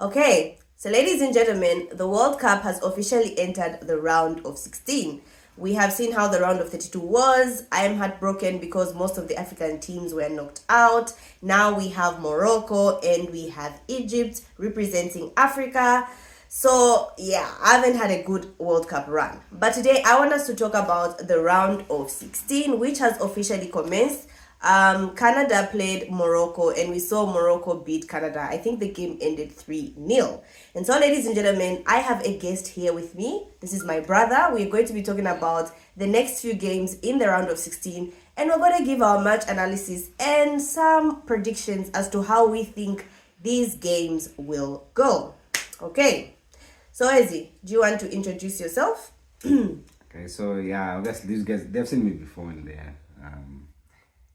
Okay, so ladies and gentlemen, the World Cup has officially entered the round of 16. We have seen how the round of 32 was. I am heartbroken because most of the African teams were knocked out. Now we have Morocco and we have Egypt representing Africa. So, yeah, I haven't had a good World Cup run. But today I want us to talk about the round of 16, which has officially commenced. Canada played Morocco and we saw Morocco beat Canada. I think the game ended 3-0. And so, ladies and gentlemen, I have a guest here with me. This is my brother. We're going to be talking about the next few games in the round of 16, and we're going to give our match analysis and some predictions as to how we think these games will go. Okay, so Ezi, do you want to introduce yourself? Okay, so yeah, obviously these guys, they've seen me before in there.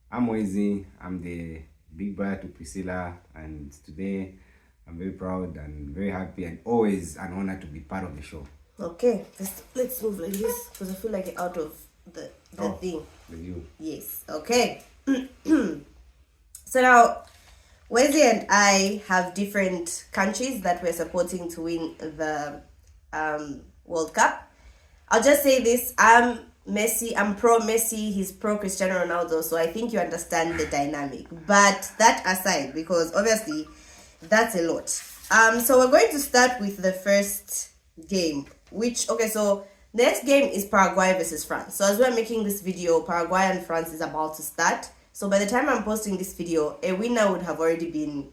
I'm Wezi, I'm the big brother to Priscilla, and today I'm very proud and very happy and always an honor to be part of the show. Okay, let's move like this because I feel like you're out of the thing. The view. Yes, okay. So now, Wesley and I have different countries that we're supporting to win the World Cup. I'll just say this, I'm Messi, I'm pro Messi, he's pro Cristiano Ronaldo, so I think you understand the dynamic. But that aside, because obviously that's a lot. So we're going to start with the first game, so next game is Paraguay versus France. So as we're making this video, Paraguay and France is about to start. So by the time I'm posting this video, a winner would have already been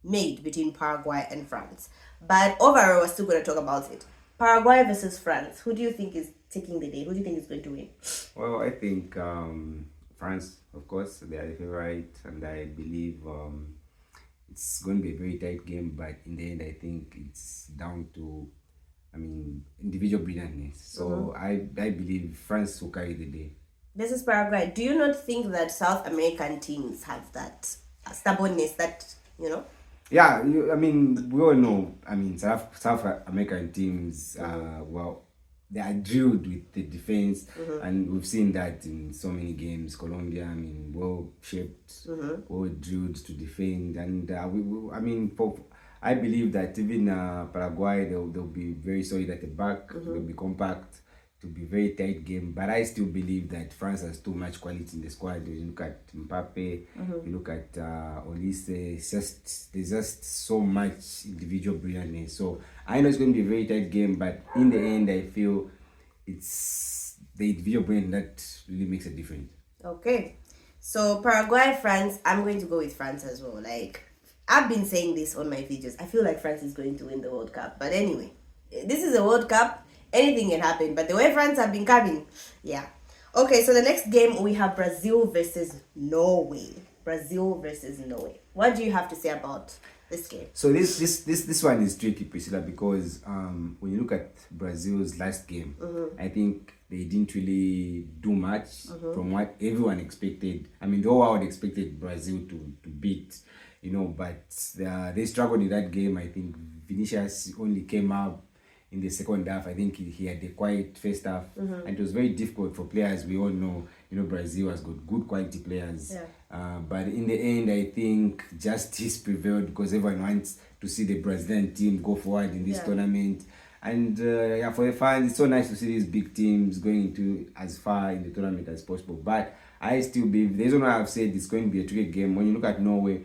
made between Paraguay and France. But overall, we're still going to talk about it. Paraguay versus France. Who do you think is taking the day? Who do you think is going to win? Well, I think France, of course, they are the favorite, and I believe it's going to be a very tight game. But in the end, I think it's down to, individual brilliantness. So I believe France will carry the day. Versus Paraguay. Do you not think that South American teams have that stubbornness that, Yeah, we all know. South American teams, they are drilled with the defense, and we've seen that in so many games. Colombia, well shaped, well drilled to defend, and I believe that even Paraguay, they'll be very solid at the back. They'll be compact. To be very tight game, but I still believe that France has too much quality in the squad. You look at Mbappe, you look at Olise, there's just so much individual brilliantness. So I know it's going to be a very tight game, but in the end, I feel it's the individual brilliance that really makes a difference. Okay, so Paraguay, France, I'm going to go with France as well. Like, I've been saying this on my videos. I feel like France is going to win the World Cup. But anyway, this is a World Cup. Anything can happen, but the way France have been coming, yeah. Okay, so the next game we have Brazil versus Norway. Brazil versus Norway. What do you have to say about this game? So this one is tricky, Priscilla, because when you look at Brazil's last game, I think they didn't really do much from what everyone expected. The whole world expected Brazil to beat, but they struggled in that game. I think Vinicius only came up in the second half. I think he had a quiet first half, and it was very difficult for players. We all know, Brazil has got good quality players. Yeah. But in the end, I think justice prevailed because everyone wants to see the Brazilian team go forward in this tournament. And for the fans, it's so nice to see these big teams going into as far in the tournament as possible. But I still believe, the reason why I've said it's going to be a tricky game, when you look at Norway,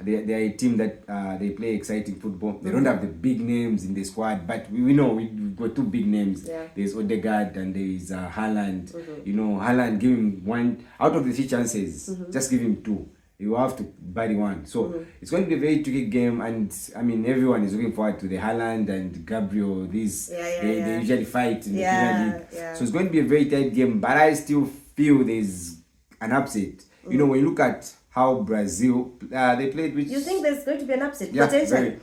they are a team that they play exciting football. They don't have the big names in the squad, but we know we've got two big names. Yeah. There's Odegaard and there's Haaland. Haaland, give him one out of the 3 chances, just give him 2. You have to buy the one. So it's going to be a very tricky game, and everyone is looking forward to the Haaland and Gabriel. They usually fight in the Premier League. Yeah. So it's going to be a very tight game, but I still feel there's an upset. When you look at how Brazil they played with. You think there's going to be an upset? Yeah, potentially?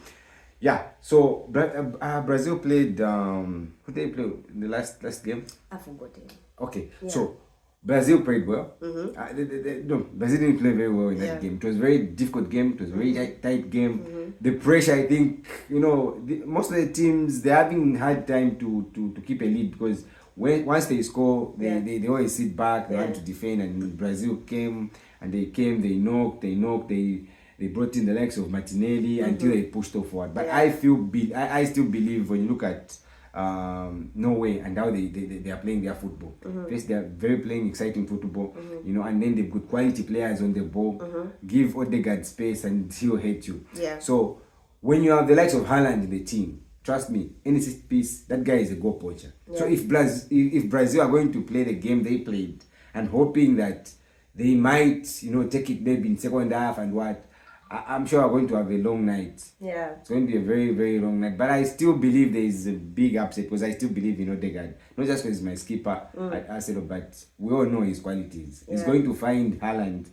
So Brazil played. Who did they play in the last game? I forgot it. Okay, so Brazil played well. Brazil didn't play very well in that game. It was a very difficult game. It was a very tight game. The pressure, I think, most of the teams, they haven't had time to keep a lead because once they score, they always sit back. They want to defend, and Brazil came, they knocked. they brought in the likes of Martinelli until they pushed off forward. But Yeah. I still believe when you look at Norway and how they are playing their football. First, they are very playing exciting football, you know, and then they've got quality players on the ball. Give Odegaard space and he'll hate you. Yeah. So when you have the likes of Haaland in the team, trust me, any set piece, that guy is a goal poacher. So if Brazil are going to play the game they played and hoping that they might, you know, take it maybe in second half and what, I'm sure we're going to have a long night. Yeah. It's going to be a very, very long night. But I still believe there is a big upset because I still believe in Odegaard. Not just because he's my skipper at Arsenal, but we all know his qualities. He's going to find Haaland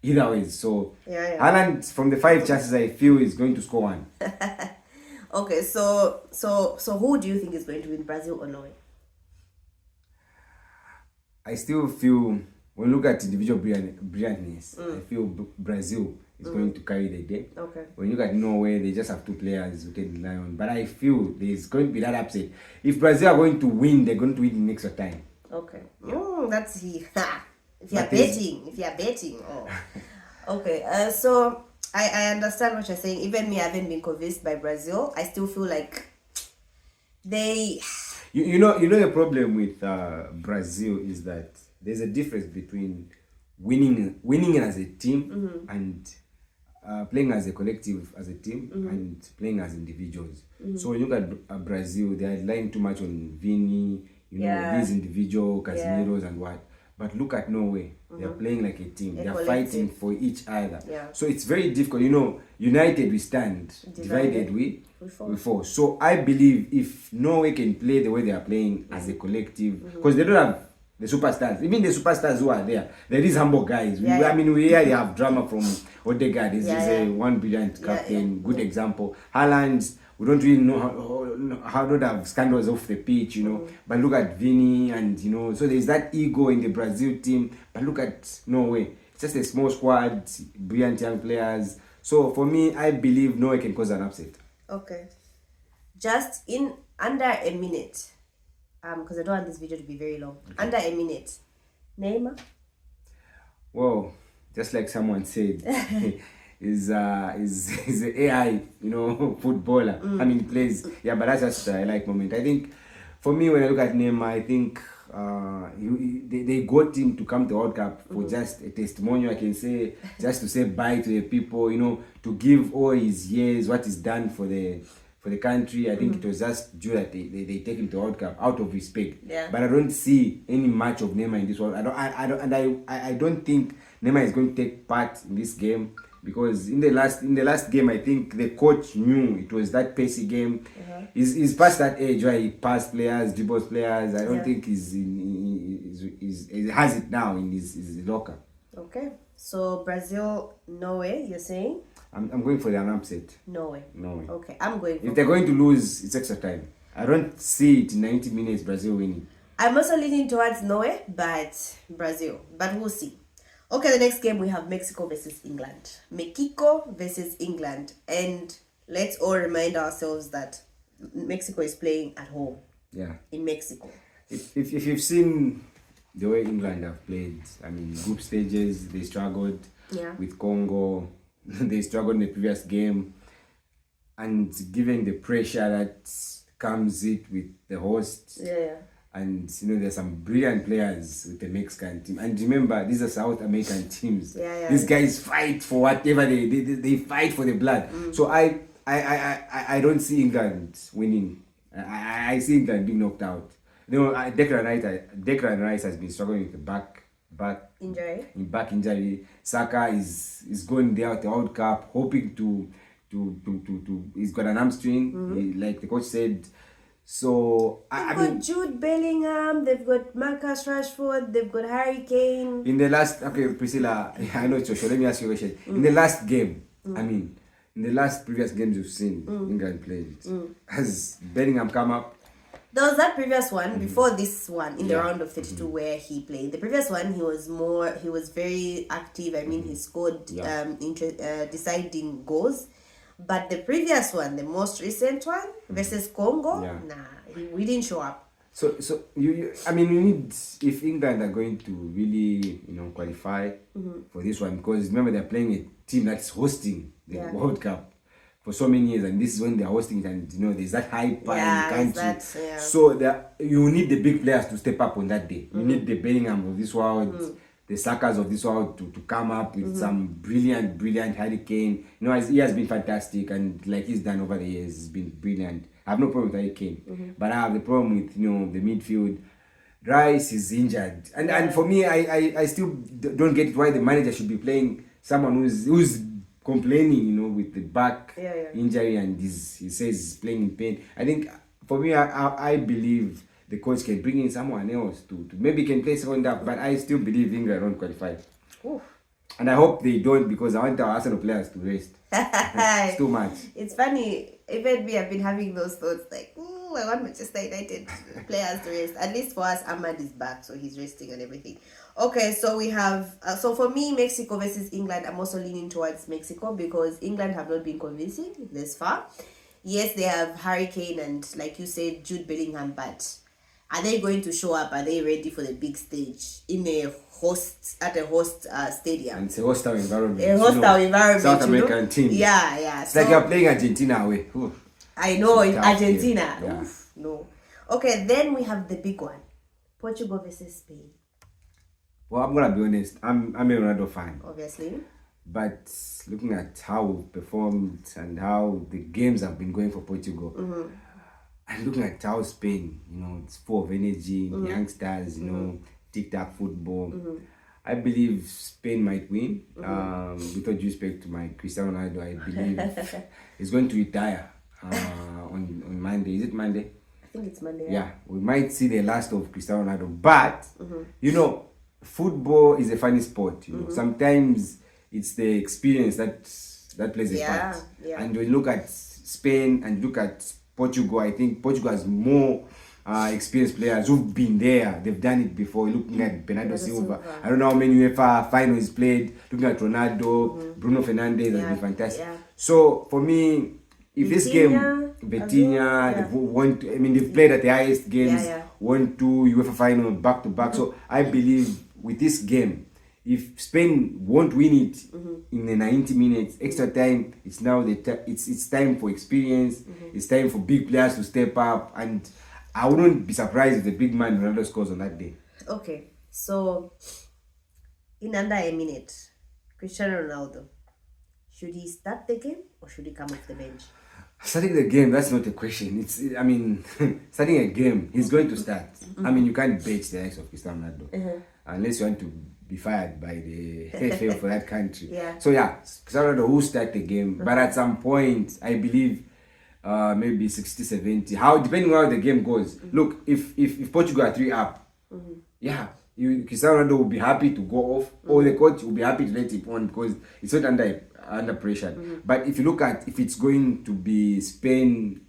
either way. So Haaland, from the 5 chances, I feel is going to score 1. Okay, so who do you think is going to win, Brazil or Norway? I still feel, when you look at individual brilliantness, I feel Brazil is going to carry the day. Okay. When you look at Norway, they just have 2 players who can rely on. But I feel there's going to be that upset. If Brazil are going to win, they're going to win in extra time. Okay. That's he. If you're betting. Oh. Okay. So I understand what you're saying. Even me, I haven't been convinced by Brazil. I still feel like they. You know the problem with Brazil is that there's a difference between winning as a team and playing as a collective as a team and playing as individuals. So when you look at Brazil, they are relying too much on Vini, you know, these individual Casemiros and what. But look at Norway. They are playing like a team. They are fighting for each other. Yeah. So it's very difficult. You know, united we stand, divided we fall. So I believe if Norway can play the way they are playing as a collective, because they don't have the superstars. Even the superstars who are there is humble guys. I mean, we really have drama from Odegaard. He's a one brilliant captain, good example. Haaland, we don't really know how to have scandals off the pitch, you know. But look at Vini and, you know, so there's that ego in the Brazil team. But look at Norway. It's just a small squad, brilliant young players. So for me, I believe Norway can cause an upset. Okay. Just in under a minute, because I don't want this video to be very long. Okay. Under a minute. Neymar? Well, just like someone said, is an AI, you know, footballer. I mean, plays. Yeah, but that's just a like moment. I think, for me, when I look at Neymar, I think they got him to come to World Cup for just a testimonial, I can say, just to say bye to the people, you know, to give all his years, what he's done for the country. I think it was just due that they take him to World Cup out of respect. Yeah. But I don't see any match of Neymar in this world. I don't think Neymar is going to take part in this game. Because in the last game, I think the coach knew it was that pacey game. He's past that age where he passed players, dribbles players. I don't think he has it now in his locker. Okay, so Brazil, Norway, you're saying? I'm going for an upset. Norway. Okay, I'm going for. If they're going to lose, it's extra time. I don't see it in 90 minutes Brazil winning. I'm also leaning towards Norway, but Brazil. But we'll see. Okay, the next game we have Mexico versus England. Mexico versus England. And let's all remind ourselves that Mexico is playing at home. Yeah. In Mexico. If you've seen the way England have played, I mean, group stages, they struggled with Congo. They struggled in the previous game. And given the pressure that comes with the host. Yeah. And, you know, there's some brilliant players with the Mexican team. And remember, these are South American teams. These guys fight for whatever they fight for the blood. So I don't see England winning. I see England being knocked out. You know, Declan Rice has been struggling with the back injury. Saka is going there at the World Cup, hoping to he's got an hamstring, like the coach said. So they've got Jude Bellingham, they've got Marcus Rashford, they've got Harry Kane. In the last, Priscilla, I know it's Joshua. Let me ask you a question. In the last game, in the last previous games you've seen England played, has Bellingham come up? There was that previous one before this one in the round of 32 where he played. The previous one he was very active. I mean, he scored deciding goals. But the previous one, the most recent one versus Congo, we didn't show up. So I mean, you need, if England are going to really, qualify for this one, because remember they're playing a team that's hosting the World Cup for so many years, and this is when they're hosting it, and there's that hype in the country. So you need the big players to step up on that day. You need the Bellingham of this world, the Sakas of this world to come up with some brilliant Harry Kane. He has been fantastic, and like he's done over the years, he's been brilliant. I have no problem with Harry Kane, but I have the problem with the midfield. Rice is injured, and for me, I still don't get why the manager should be playing someone who's complaining, with the back injury, and he says he's playing in pain. I think for me, I believe the coach can bring in someone else to maybe can play second half, but I still believe England won't qualify. Oof. And I hope they don't, because I want our Arsenal players to rest. It's too much. It's funny, even me, I've been having those thoughts like, I want Manchester United players to rest. At least for us, Ahmad is back, so he's resting and everything. Okay, so we have, so for me, Mexico versus England, I'm also leaning towards Mexico, because England have not been convincing this far. Yes, they have Harry Kane and, like you said, Jude Bellingham, but are they going to show up? Are they ready for the big stage at a host stadium? And it's a hostile environment. A hostile environment. South American team. Yeah. It's like you're playing Argentina away. Oof. I know, in Argentina. Yeah. Oof, no. Okay, then we have the big one. Portugal versus Spain. Well, I'm gonna be honest. I'm a Ronaldo fan. Obviously. But looking at how we've performed and how the games have been going for Portugal, and looking at how Spain, it's full of energy, youngsters, tic-tac football. I believe Spain might win. With all due respect to my Cristiano Ronaldo, I believe he's going to retire on Monday. Is it Monday? I think it's Monday. Yeah, we might see the last of Cristiano Ronaldo. But, football is a funny sport. Sometimes it's the experience that plays a part. Yeah. And when you look at Spain and look at Portugal, I think Portugal has more experienced players who've been there. They've done it before. Looking at Bernardo Silva. I don't know how many UEFA finals he's played. Looking at Ronaldo, Bruno Fernandes has been fantastic. Yeah. So for me, if this game, Vitinha, they've played at the highest games, won 2 UEFA final back to back. So I believe with this game, if Spain won't win it in the 90 minutes, extra time, it's now it's time for experience. It's time for big players to step up, and I wouldn't be surprised if the big man Ronaldo scores on that day. Okay, so in under a minute, Cristiano Ronaldo, should he start the game or should he come off the bench? Starting the game, that's not a question. Starting a game, he's going to start. You can't bench the likes of Cristiano Ronaldo unless you want to be fired by the FA for that country. So Cristiano Ronaldo will start the game, but at some point, I believe maybe 60, 70, depending on how the game goes. Look, if Portugal are 3 up, Cristiano Ronaldo will be happy to go off, or the coach will be happy to let him on, because it's not under pressure. But if you look at, if it's going to be Spain,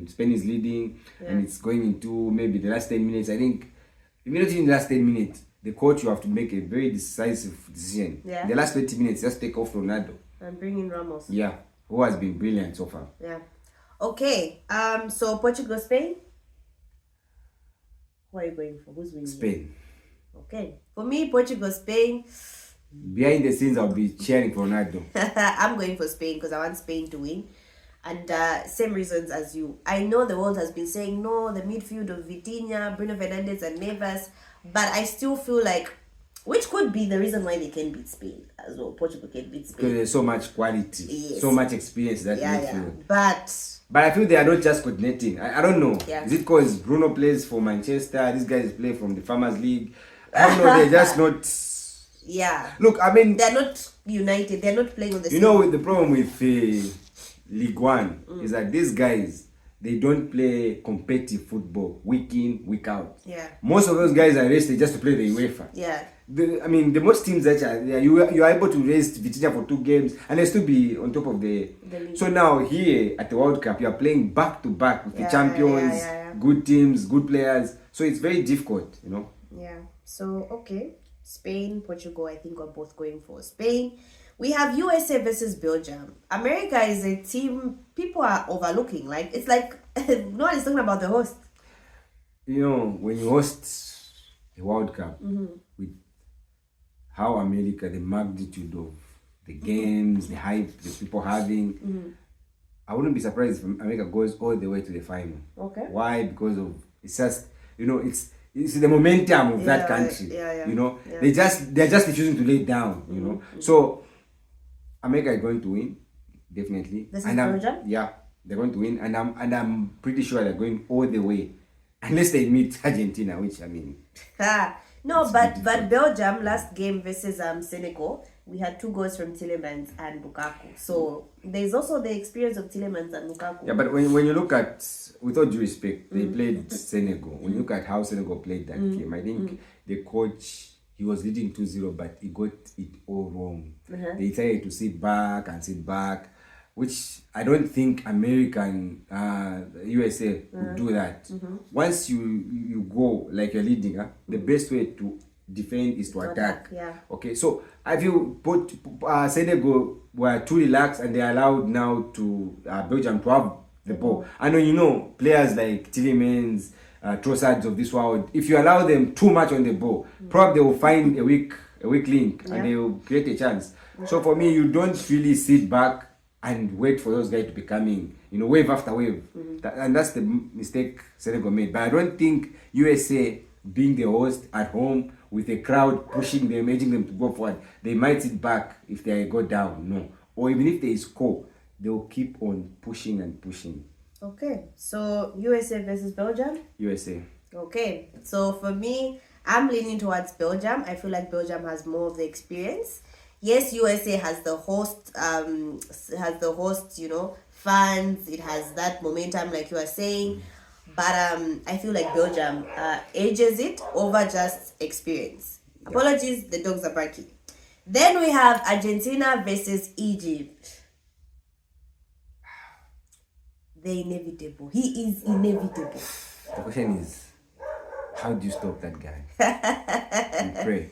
Spain is leading, and it's going into maybe the last 10 minutes, I think, if you're not in the last 10 minutes, the coach will have to make a very decisive decision. In the last 20 minutes, just take off Ronaldo. And bring in Ramos. Yeah, who has been brilliant so far. Yeah. Okay, so Portugal, Spain? Who are you going for? Who's winning? Spain. Okay. For me, Portugal, Spain. Behind the scenes, I'll be cheering for Ronaldo. I'm going for Spain because I want Spain to win. And same reasons as you. I know the world has been saying, no, the midfield of Vitinha, Bruno Fernandes and Neves. But I still feel like, which could be the reason why they can beat Spain as well. Portugal can beat Spain. Because there's so much quality, so much experience that midfield. But I feel they are not just coordinating. I don't know. Is it because Bruno plays for Manchester? These guys play from the Farmers League. I don't know. They're just not. Yeah. Look, they're not united. They're not playing on the same. The problem with League One is that these guys, they don't play competitive football week in, week out. Yeah. Most of those guys are rested just to play the UEFA. Yeah. The most teams that you are able to rest Vitinha for 2 games and they still be on top of the league. So now here at the World Cup, you are playing back to back with the champions, good teams, good players. So it's very difficult, Yeah. So okay, Spain, Portugal, I think are both going for Spain. We have USA versus Belgium. America is a team people are overlooking. Like, it's like no one is talking about the host. when you host a World Cup with how America, the magnitude of the games, the hype, the people having, I wouldn't be surprised if America goes all the way to the final. Okay. Why? Because of it's just it's the momentum of that country. Yeah. They're just refusing to lay down. So America is going to win, definitely. This is Belgium? Yeah, they're going to win, and I'm pretty sure they're going all the way, unless they meet Argentina, which I mean. No, but Belgium last game versus Senegal, we had 2 goals from Tielemans and Lukaku. So there's also the experience of Tielemans and Lukaku. Yeah, but when you look at, with all due respect, they played Senegal. When you look at how Senegal played that game, I think the coach, he was leading 2-0, but he got it all wrong. They decided to sit back, which I don't think American USA would do that. Once you go like you're leading, the best way to defend is to attack. Yeah. Okay, so I feel Senegal were too relaxed and they allowed now to Belgium to have the ball. I know players like Tielemans, Trossards of this world, if you allow them too much on the ball, probably they will find a weak link and they will create a chance. So for me, you don't really sit back and wait for those guys to be coming, wave after wave. And that's the mistake Senegal made. But I don't think USA, being the host at home with a crowd pushing them, urging them to go forward, they might sit back if they go down. No. Or even if they score, they'll keep on pushing and pushing. Okay, so USA versus Belgium? USA. Okay, so for me, I'm leaning towards Belgium. I feel like Belgium has more of the experience. Yes, USA has the host, fans. It has that momentum, like you are saying. But I feel like Belgium ages it over just experience. Yeah. Apologies, the dogs are barking. Then we have Argentina versus Egypt. The inevitable. He is inevitable. The question is, how do you stop that guy? We pray.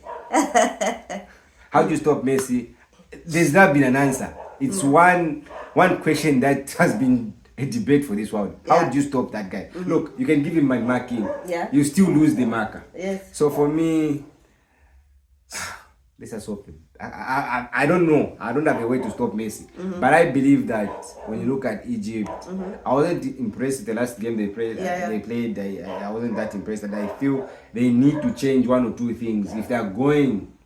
How do you stop Messi? There's not been an answer. It's one question that has been a debate for this world. How do you stop that guy? Look, you can give him my marking. Yeah. You still lose the marker. Yes. So for me, let's just hope. I don't know. I don't have a way to stop Messi. But I believe that when you look at Egypt, I wasn't impressed with the last game they played. They played. I wasn't that impressed. And I feel they need to change 1 or 2 things if they are going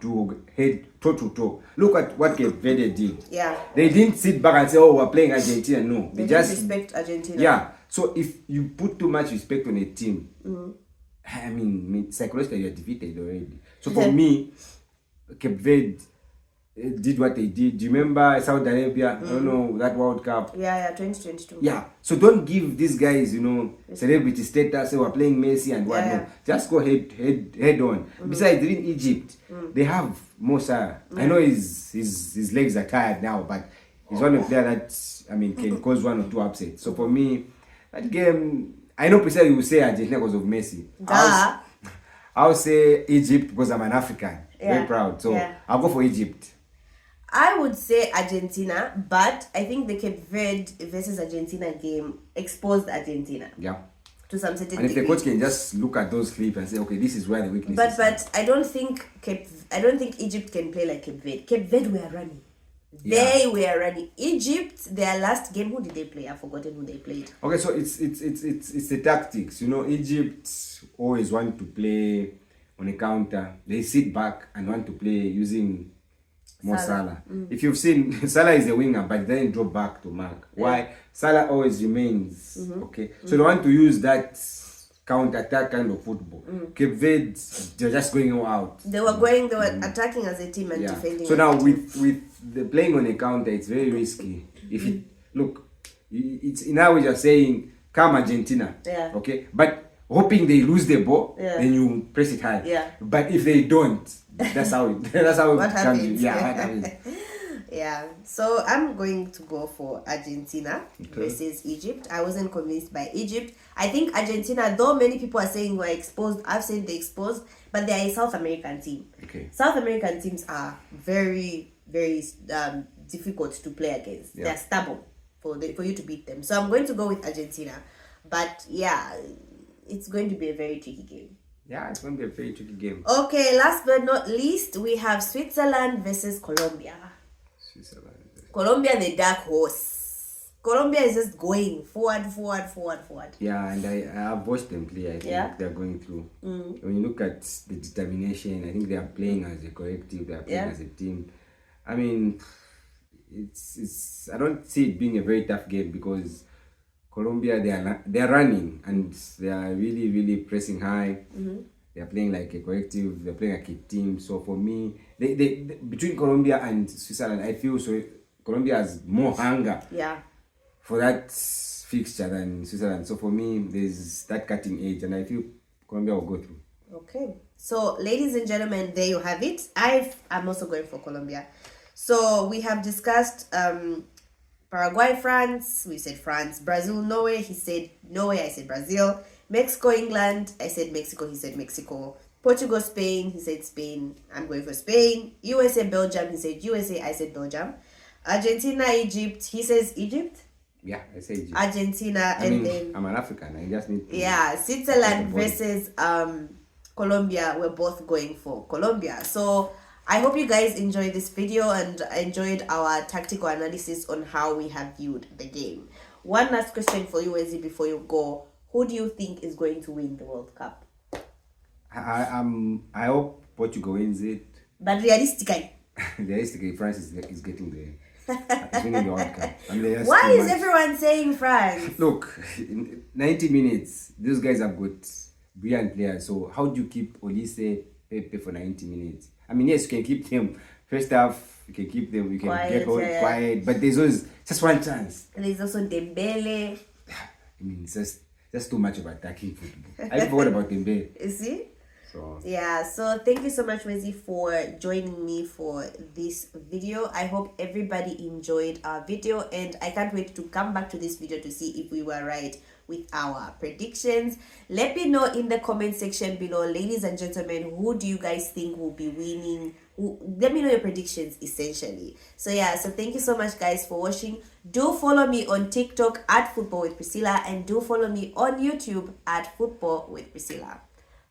to head toe to toe. Look at what Cape Verde did. Yeah. They didn't sit back and say, "Oh, we're playing Argentina." No, they just respect Argentina. Yeah. So if you put too much respect on a team, I mean, psychologically you're defeated already. So for me, Cape Verde did what they did. Do you remember Saudi Arabia? I don't know, that World Cup. Yeah, 2022. Yeah. So don't give these guys, celebrity status. Say we're playing Messi and what. No. Just go head on. Besides, in Egypt, they have Mo Salah. I know his legs are tired now, but he's one of the players that can cause 1 or 2 upsets. So for me, that game, I know precisely you will say Argentina because of Messi. I'll say Egypt because I'm an African. Very proud. So I'll go for Egypt. I would say Argentina, but I think the Cape Verde versus Argentina game exposed Argentina. Yeah. To some certain degree. And if the coach can just look at those clips and say, okay, this is where the weakness is. But I don't think Egypt can play like Cape Verde. Cape Verde were running. They were running. Egypt, their last game, who did they play? I've forgotten who they played. Okay, so it's the tactics. Egypt always want to play on a counter. They sit back and want to play using Mo Salah. If you've seen, Salah is a winger, but then drop back to mark. Why? Salah always remains. Okay, so they want to use that counter-attack kind of football. Cape Verde, they're just going all out. They were attacking as a team and defending. So now with the playing on a counter, it's very risky. If it's in how you're saying, come Argentina. Yeah. Okay, but hoping they lose the ball, then you press it high. Yeah. But if they don't, that's how it what happens. Yeah, what happens. Yeah, so I'm going to go for Argentina versus Egypt. I wasn't convinced by Egypt. I think Argentina, though many people are saying we're exposed, I've said they're exposed, but they're a South American team. Okay. South American teams are very, very difficult to play against. Yeah. They're stubborn for you to beat them. So I'm going to go with Argentina. But yeah, it's going to be a very tricky game. Yeah, it's going to be a very tricky game. Okay, last but not least, we have Switzerland versus Colombia. Switzerland. Colombia, the dark horse. Colombia is just going forward. Yeah, and I've watched them play. I think they're going through. When you look at the determination, I think they are playing as a collective. They are playing as a team. I mean, it's. I don't see it being a very tough game because Colombia they are running and they are really pressing high. They are playing like a collective. They're playing like a team. So for me, they between Colombia and Switzerland, I feel so. Colombia has more hunger. Yeah. For that fixture than Switzerland. So for me, there's that cutting edge, and I feel Colombia will go through. Okay. So, ladies and gentlemen, there you have it. I'm also going for Colombia. So, we have discussed Paraguay, France. We said France. Brazil, Norway. He said Norway. I said Brazil. Mexico, England. I said Mexico. He said Mexico. Portugal, Spain. He said Spain. I'm going for Spain. USA, Belgium. He said USA. I said Belgium. Argentina, Egypt. He says Egypt. Yeah, I say Egypt. Argentina, then I'm an African. I just need to. Yeah, Switzerland versus Colombia. We're both going for Colombia. So I hope you guys enjoyed this video and enjoyed our tactical analysis on how we have viewed the game. One last question for you, Ezzy, before you go. Who do you think is going to win the World Cup? I hope Portugal wins it. But realistically. Realistically, France is getting there. It's winning the World Cup. Why is everyone saying France? Look, in 90 minutes, those guys have got brilliant players. So how do you keep Olise, Pepe for 90 minutes? I mean, yes, you can keep them. First half, you can keep them. You can get quiet. But there's always just one chance. And there's also Dembele. I mean, it's just too much of attacking football. I forgot about Dembele. You see? So. Yeah, so thank you so much, Wezi, for joining me for this video. I hope everybody enjoyed our video, and I can't wait to come back to this video to see if we were right with our predictions. Let me know in the comment section below, ladies and gentlemen, who do you guys think will be winning? Let me know your predictions, essentially. So yeah, so thank you so much, guys, for watching. Do follow me on TikTok at Football with Priscilla, and do follow me on YouTube at Football with Priscilla.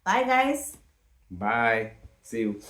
Bye, guys. Bye. See you.